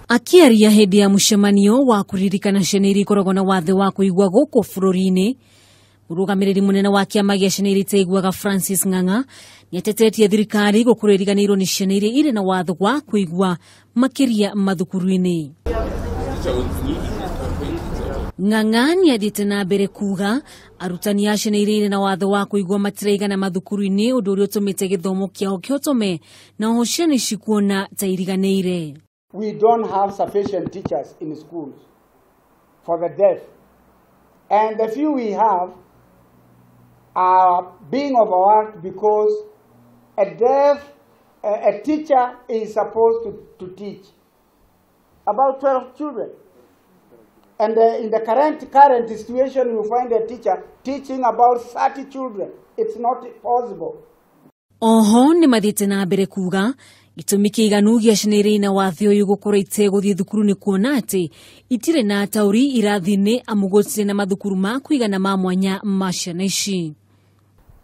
Akiaria hindi ya mushemanio wa kuririkana ciana iria ikoragwo na wathe wa kuigua guku bururi-ini, murugamiriri munene wa kiama gia ciana iria itaiguaga Francis Ng'ang'a niatetetie thirikari gukuririganirwo ni ciana iria iri na wathe wa kuigua makiria mathukuru-ini. Ng'ang'a niathite na mbere kuga arutani a ciana iria iri na wathe wa kuigua matiraigana mathukuru-ini undu uria utumite githomo kiao kiotome na oho ciana icikuona ta iriganire. We don't have sufficient teachers in schools for the deaf. And the few we have are being overworked because a teacher is supposed to teach about 12 children. And in the current situation, you find a teacher teaching about 30 children. It's not possible. Oho ni mathite na mbere kuga gitumi kiiganu gia ciana iria ina wathe uyu gukora iteguthie thukuru ni kuona ati itire na atauri irathi-ini amu gutire na mathukuru ma kuigana ma mwanya ma ciana ici.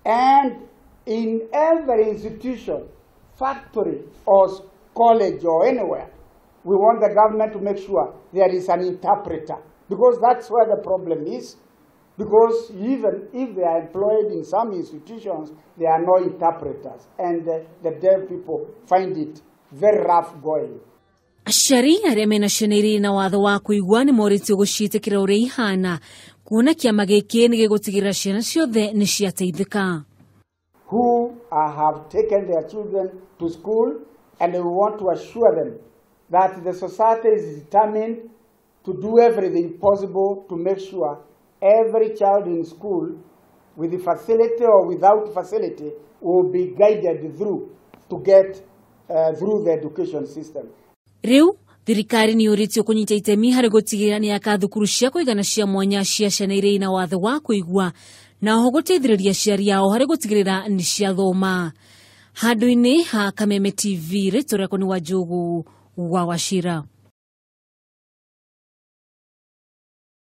And in every institution, factory or college or anywhere, we want the government to make sure there is an interpreter, because that's where the problem is. Because even if they are employed in some institutions, there are no interpreters, and the deaf people find it very rough going. Aciari aria mena ciana iria na wathe wa kuigua ni moritio guciitikira uria ihana kuona kiama giki ni gigutigirira ciana ciothe ni ciateithika. Who have taken their children to school, and we want to assure them that the society is determined to do everything possible to make sure every child in school, with the facility or without facility, will be guided through to get through the education system. Riu thirikari ni uritio kunyita itemi hari gutigirira ni aka thukuru cia kuigana cia mwanya cia ciana iria ina wathe wa kuigua na oho guteithiriria aciari ao hari gutigirira ni cia thoma. Handu-ini ha Kameme TV, Rĩtwa rĩakwa ni Wanjũgu wa Wachira.